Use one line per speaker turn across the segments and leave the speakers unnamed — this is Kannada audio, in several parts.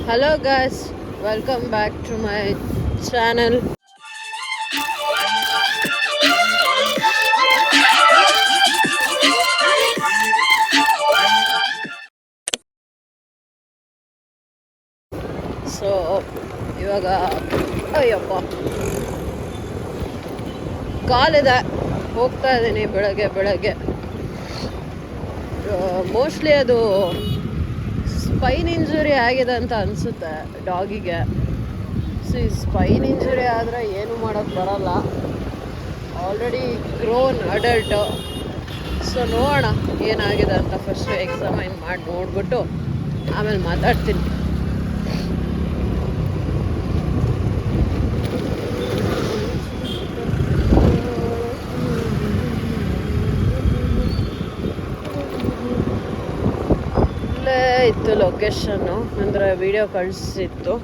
Hello guys, welcome back to my channel. So ಇವಾಗ ಅಯ್ಯಪ್ಪ ಕಾಲಿದೆ, ಹೋಗ್ತಾ ಇದ್ದೀನಿ ಬೆಳಗ್ಗೆ. ಮೋಸ್ಟ್ಲಿ ಅದು ಸ್ಪೈನ್ ಇಂಜುರಿ ಆಗಿದೆ ಅಂತ ಅನಿಸುತ್ತೆ ಡಾಗಿಗೆ. ಸ್ಪೈನ್ ಇಂಜುರಿ ಆದರೆ ಏನು ಮಾಡೋಕ್ಕೆ ಬರಲ್ಲ, ಆಲ್ರೆಡಿ ಗ್ರೋನ್ ಅಡಲ್ಟ್. ಸೊ ನೋಡೋಣ ಏನಾಗಿದೆ ಅಂತ ಫಸ್ಟು ಎಕ್ಸಾಮೈನ್ ಮಾಡಿ ನೋಡ್ಬಿಟ್ಟು ಆಮೇಲೆ ಮಾತಾಡ್ತೀನಿ. ಇಲ್ಲೇ ಇತ್ತು ಲೊಕೇಶನ್ನು, ಅಂದರೆ ವಿಡಿಯೋ ಕಳಿಸಿತ್ತು,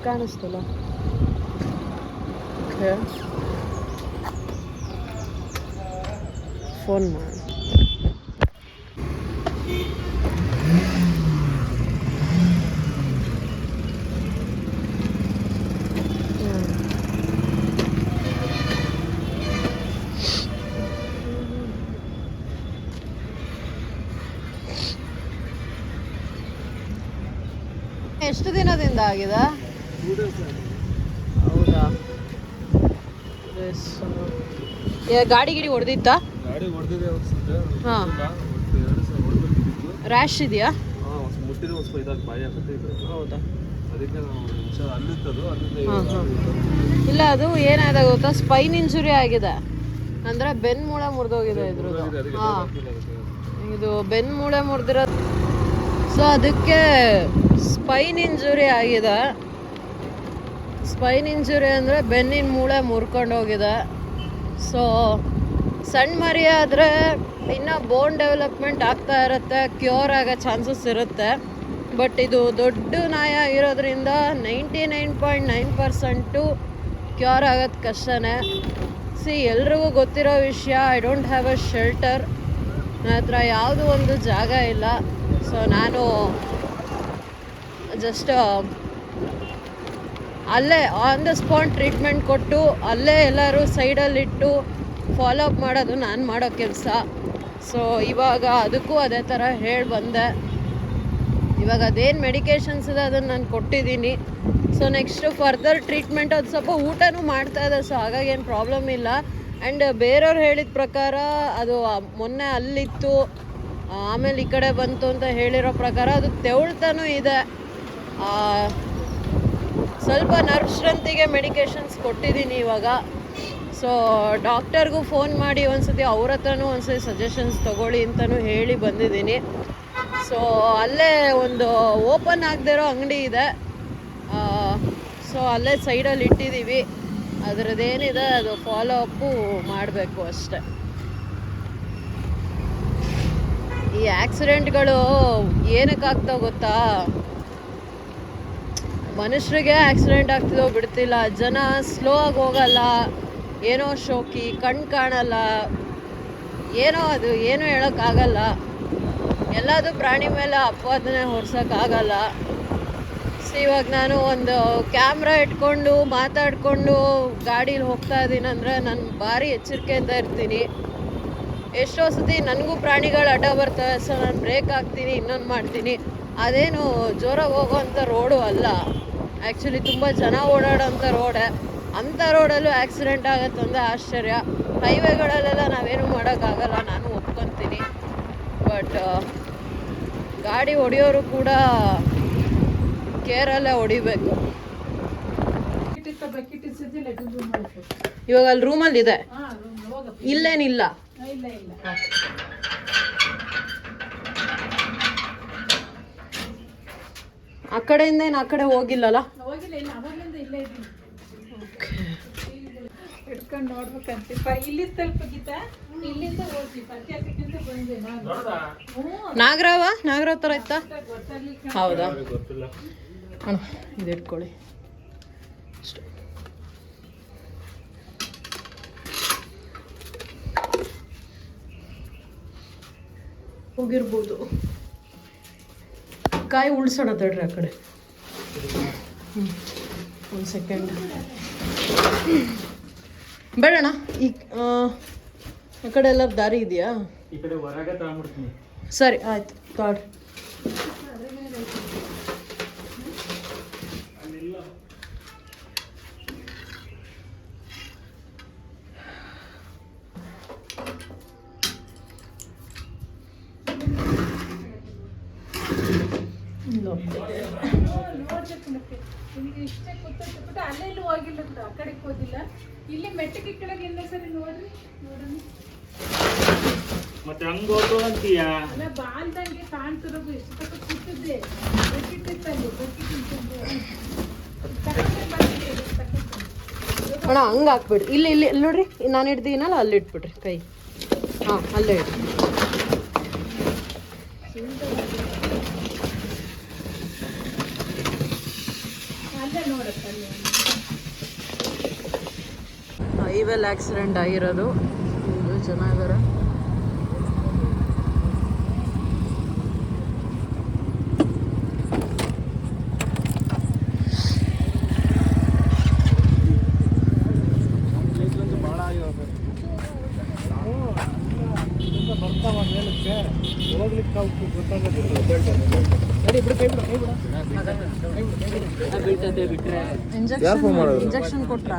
ಕಾಣಿಸ್ತಲ್ಲ. ಓಕೆ, ಫೋನ್ ಮಾಡಿ ಎಷ್ಟು ದಿನದಿಂದ ಆಗಿದೆ? ಹೌದಾ? ಗಾಡಿ ಹೊಡೆದಿತ್ತಾ? ಹಾಂ, ರ್ಯಾಶ್ ಇದೆಯಾ? ಹೌದಾ? ಇಲ್ಲ, ಅದು ಏನಾಗಿದೆ ಗೊತ್ತಾ, ಸ್ಪೈನ್ ಇಂಜುರಿ ಆಗಿದೆ, ಅಂದರೆ ಬೆನ್ಮೂಳೆ ಮುರಿದೋಗಿದೆ ಇದ್ರದ್ದು. ಹಾಂ, ಇದು ಬೆನ್ಮೂಳೆ ಮುರಿದಿರೋದು. ಸೊ ಅದಕ್ಕೆ ಸ್ಪೈನ್ ಇಂಜುರಿ ಆಗಿದೆ. ಸ್ಪೈನ್ ಇಂಜುರಿ ಅಂದರೆ ಬೆನ್ನಿನ ಮೂಳೆ ಮುರ್ಕೊಂಡೋಗಿದೆ. ಸೊ ಸಣ್ಣ ಮರಿ ಆದರೆ ಇನ್ನೂ ಬೋನ್ ಡೆವಲಪ್ಮೆಂಟ್ ಆಗ್ತಾ ಇರುತ್ತೆ, ಕ್ಯೂರ್ ಆಗೋ ಚಾನ್ಸಸ್ ಇರುತ್ತೆ. ಬಟ್ ಇದು ದೊಡ್ಡ ನಾಯ ಇರೋದ್ರಿಂದ 99.9% ಕ್ಯೂರ್ ಆಗೋದು ಕಷ್ಟನೇ. ಎಲ್ರಿಗೂ ಗೊತ್ತಿರೋ ವಿಷಯ, I don't have a shelter. ನನ್ನ ಹತ್ರ ಯಾವುದೂ ಒಂದು ಜಾಗ ಇಲ್ಲ. ಸೊ ನಾನು ಜಸ್ಟ್ ಅಲ್ಲೇ ಆನ್ ದ ಸ್ಪಾಟ್ ಟ್ರೀಟ್ಮೆಂಟ್ ಕೊಟ್ಟು ಅಲ್ಲೇ ಎಲ್ಲರೂ ಸೈಡಲ್ಲಿಟ್ಟು ಫಾಲೋ ಅಪ್ ಮಾಡೋದು ನಾನು ಮಾಡೋ ಕೆಲಸ. ಸೊ ಇವಾಗ ಅದಕ್ಕೂ ಅದೇ ಥರ ಹೇಳಿ ಬಂದೆ. ಇವಾಗ ಅದೇನು ಮೆಡಿಕೇಷನ್ಸ್ ಇದೆ ಅದನ್ನು ನಾನು ಕೊಟ್ಟಿದ್ದೀನಿ. ಸೊ ನೆಕ್ಸ್ಟು ಫರ್ದರ್ ಟ್ರೀಟ್ಮೆಂಟ್ ಅದು ಸ್ವಲ್ಪ ಊಟನೂ ಮಾಡ್ತಾಯಿದೆ, ಸೊ ಹಾಗಾಗಿ ಏನು ಪ್ರಾಬ್ಲಮ್ ಇಲ್ಲ. ಆ್ಯಂಡ್ ಬೇರೆಯವ್ರು ಹೇಳಿದ ಪ್ರಕಾರ ಅದು ಮೊನ್ನೆ ಅಲ್ಲಿತ್ತು, ಆಮೇಲೆ ಈ ಕಡೆ ಬಂತು ಅಂತ ಹೇಳಿರೋ ಪ್ರಕಾರ ಅದು ತೆವಳ್ತಾನೂ ಇದೆ. ಸ್ವಲ್ಪ ನರ್ವ್ ಸ್ಟ್ರೆಂತಿಗೆ ಮೆಡಿಕೇಷನ್ಸ್ ಕೊಟ್ಟಿದ್ದೀನಿ ಇವಾಗ. ಸೊ ಡಾಕ್ಟರ್ಗೂ ಫೋನ್ ಮಾಡಿ ಒಂದ್ಸತಿ ಅವ್ರ ಹತ್ರನೂ ಒಂದ್ಸತಿ ಸಜೆಷನ್ಸ್ ತೊಗೊಳ್ಳಿ ಅಂತಲೂ ಹೇಳಿ ಬಂದಿದ್ದೀನಿ. ಸೊ ಅಲ್ಲೇ ಒಂದು ಓಪನ್ ಆಗದೇ ಇರೋ ಅಂಗಡಿ ಇದೆ, ಸೊ ಅಲ್ಲೇ ಸೈಡಲ್ಲಿ ಇಟ್ಟಿದ್ದೀವಿ. ಅದರದ್ದೇನಿದೆ ಅದು ಫಾಲೋ ಅಪ್ಪು ಮಾಡಬೇಕು ಅಷ್ಟೆ. ಈ ಆಕ್ಸಿಡೆಂಟ್ಗಳು ಏನಕ್ಕಾಗ್ತಾವ ಗೊತ್ತಾ? ಮನುಷ್ಯರಿಗೆ ಆಕ್ಸಿಡೆಂಟ್ ಆಗ್ತಿದೋ ಬಿಡ್ತಿಲ್ಲ, ಜನ ಸ್ಲೋ ಆಗಿ ಹೋಗಲ್ಲ, ಏನೋ ಶೋಕಿ, ಕಣ್ಣು ಕಾಣಲ್ಲ, ಏನೋ ಅದು ಏನೂ ಹೇಳೋಕ್ಕಾಗಲ್ಲ. ಎಲ್ಲದೂ ಪ್ರಾಣಿ ಮೇಲೆ ಅಪವಾದನೆ ಹೊರ್ಸೋಕ್ಕಾಗಲ್ಲ. ಇವಾಗ ನಾನು ಒಂದು ಕ್ಯಾಮ್ರಾ ಇಟ್ಕೊಂಡು ಮಾತಾಡಿಕೊಂಡು ಗಾಡೀಲಿ ಹೋಗ್ತಾ ಇದ್ದೀನಿ ಅಂದರೆ ನಾನು ಭಾರಿ ಎಚ್ಚರಿಕೆಯಿಂದ ಇರ್ತೀನಿ. ಎಷ್ಟೋ ಸತಿ ನನಗೂ ಪ್ರಾಣಿಗಳು ಅಡ್ಡ ಬರ್ತವೆ, ಸೊ ನಾನು ಬ್ರೇಕ್ ಹಾಕ್ತೀನಿ, ಇನ್ನೊಂದು ಮಾಡ್ತೀನಿ. ಅದೇನು ಜೋರಾಗಿ ಹೋಗೋವಂಥ ರೋಡು ಅಲ್ಲ, ಆ್ಯಕ್ಚುಲಿ ತುಂಬ ಜನ ಓಡಾಡೋಂಥ ರೋಡೆ. ಅಂಥ ರೋಡಲ್ಲೂ ಆಕ್ಸಿಡೆಂಟ್ ಆಗುತ್ತಂದ್ರೆ ಆಶ್ಚರ್ಯ. ಹೈವೇಗಳಲ್ಲೆಲ್ಲ ನಾವೇನು ಮಾಡೋಕ್ಕಾಗಲ್ಲ, ನಾನು ಒಪ್ಕೊತೀನಿ. ಬಟ್ ಗಾಡಿ ಹೊಡೆಯೋರು ಕೂಡ ಕೇರಲ್ಲೇ ಹೊಡಿಬೇಕು. ಇವಾಗ ಅಲ್ಲಿ ರೂಮಲ್ಲಿ ಇದೆ, ಇಲ್ಲೇನಿಲ್ಲ. ಆ ಕಡೆಯಿಂದ ಏನು ಆ ಕಡೆ ಹೋಗಿಲ್ಲಲ್ಲ?
ಹಿಡ್ಕೊಂಡು ನೋಡ್ಬೇಕಂತ ಇಲ್ಲಿ ಸ್ವಲ್ಪ ಗೀತ ಇಲ್ಲಿಂದ ಹೋಗಿ
ನಾಗರಾವ್ ಥರ ಇತ್ತಾ? ಹೌದಾ? ಅಣ್ಣ ಇದು ಇಟ್ಕೊಳ್ಳಿ ಅಷ್ಟೇ. ಹೋಗಿರ್ಬೋದು. ಕಾಯಿ ಉಳ್ಸೋಣ ತಡ್ರಿ ಆ ಕಡೆ. ಒಂದು ಸೆಕೆಂಡ್ ಬೇಡಣ್ಣ. ಈ ಕಡೆ ಎಲ್ಲ ದಾರಿ ಇದೆಯಾ?
ಈ ಕಡೆ ಹೊರಗೆ ತಗೊಂಡ್ಬಿಡ್ತೀನಿ.
ಸರಿ ಆಯ್ತು ತಾಡ್ರಿ.
ಇಷ್ಟೇ ಕೂತ್ಬಿಟ್ಟು ಅಲ್ಲೆಲ್ಲೂ ಹೋಗಿಲ್ಲ ಬಿಡು, ಆ ಕಡೆಗೆ ಹೋದಿಲ್ಲ. ಇಲ್ಲಿ ಮೆಟ್ಟಕ್ಕೆ ಕೆಳಗೆ ಎಲ್ಲ ಸರಿ ನೋಡ್ರಿ ನೋಡೋಣ.
ಮತ್ತೆ ಹಂಗ ಹೋಗು ಅಂತೀಯ?
ಅಲ್ಲ ಬಾಲ್ದಂಗೆ ಕಾಣ್ತಿರೋದು ಎಷ್ಟು ತಕ್ಕ ಕೂತಿದ್ದೆ ಬಕೆಟ್ಟಿತ್ತಲ್ಲಿ
ಅಣ್ಣ ಹಂಗೆ ಹಾಕ್ಬಿಡ್ರಿ. ಇಲ್ಲಿ ಇಲ್ಲಿ ನೋಡ್ರಿ, ನಾನು ಹಿಡ್ದೀನಲ್ಲ ಅಲ್ಲಿ ಇಟ್ಬಿಡ್ರಿ ಕೈ. ಹಾಂ ಅಲ್ಲೇ ಇಡ್ರಿ. ಹೈವೇಲ್ ಆಕ್ಸಿಡೆಂಟ್ ಆಗಿರೋದು. ಇದು ಜನ ಇದ್ದಾರೆ. ಇಂಜೆಕ್ಷನ್ ಕೊಟ್ರಾ?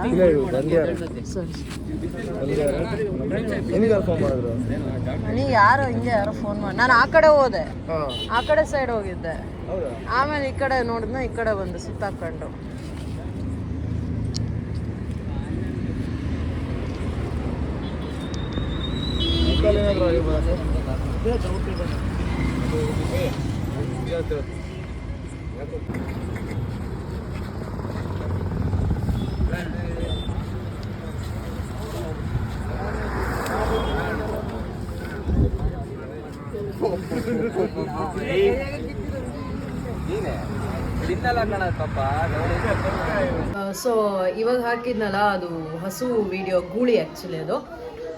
ನನಗೆ ಯಾರೋ ಹಿಂಗೆ ಯಾರೋ ಫೋನ್ ಮಾಡಿ, ನಾನು ಆ ಕಡೆ ಹೋದೆ, ಆ ಕಡೆ ಸೈಡ್ ಹೋಗಿದ್ದೆ. ಆಮೇಲೆ ಈ ಕಡೆ ನೋಡಿದ್ನ, ಈ ಕಡೆ ಬಂದು ಸುತ್ತಾಕೊಂಡು. ಸೊ ಇವಾಗ ಹಾಕಿದ್ನಲ್ಲ ಅದು ಹಸು ವಿಡಿಯೋ ಗೂಳಿ. ಆ್ಯಕ್ಚುಲಿ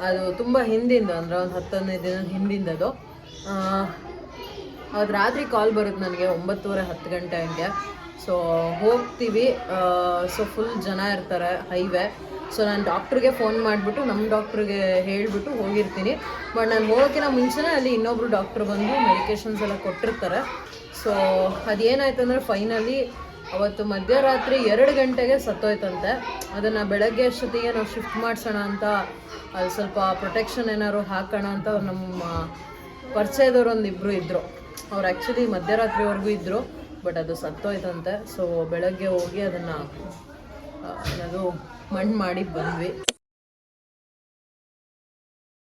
ಅದು ತುಂಬ ಹಿಂದಿಂದ, ಅಂದರೆ ಒಂದು 10-15 ದಿನದ ಹಿಂದಿಂದದು. ಅದು ರಾತ್ರಿ ಕಾಲ್ ಬರುತ್ತೆ ನನಗೆ 9:30-10 ಗಂಟೆ ಹಂಗೆ. ಸೊ ಹೋಗ್ತೀವಿ. ಸೊ ಫುಲ್ ಜನ ಇರ್ತಾರೆ ಹೈವೇ. ಸೊ ನಾನು ಡಾಕ್ಟ್ರಿಗೆ ಫೋನ್ ಮಾಡಿಬಿಟ್ಟು ನಮ್ಮ ಡಾಕ್ಟ್ರಿಗೆ ಹೇಳಿಬಿಟ್ಟು ಹೋಗಿರ್ತೀನಿ. ಬಟ್ ನಾನು ಹೋಗೋಕ್ಕಿಂತ ಮುಂಚೆನೇ ಅಲ್ಲಿ ಇನ್ನೊಬ್ರು ಡಾಕ್ಟ್ರ್ ಬಂದು ಮೆಡಿಕೇಷನ್ಸ್ ಎಲ್ಲ ಕೊಟ್ಟಿರ್ತಾರೆ. ಸೊ ಅದೇನಾಯ್ತು ಅಂದರೆ ಫೈನಲಿ ಅವತ್ತು ಮಧ್ಯರಾತ್ರಿ 2 ಗಂಟೆಗೆ ಸತ್ತೋಯ್ತಂತೆ. ಅದನ್ನು ಬೆಳಗ್ಗೆ ಅಷ್ಟೊತ್ತಿಗೆ ನಾವು ಶಿಫ್ಟ್ ಮಾಡಿಸೋಣ ಅಂತ, ಅದು ಸ್ವಲ್ಪ ಪ್ರೊಟೆಕ್ಷನ್ ಏನಾದ್ರು ಹಾಕೋಣ ಅಂತ ನಮ್ಮ ಪರಿಚಯದವ್ರು ಒಂದಿಬ್ಬರು ಇದ್ದರು. ಅವ್ರು ಆ್ಯಕ್ಚುಲಿ ಮಧ್ಯರಾತ್ರಿವರೆಗೂ ಇದ್ದರು, ಬಟ್ ಅದು ಸತ್ತೋಯ್ತಂತೆ. ಸೊ ಬೆಳಗ್ಗೆ ಹೋಗಿ ಅದನ್ನು ಮಣ್ಣು ಮಾಡಿ ಬಂದ್ವಿ.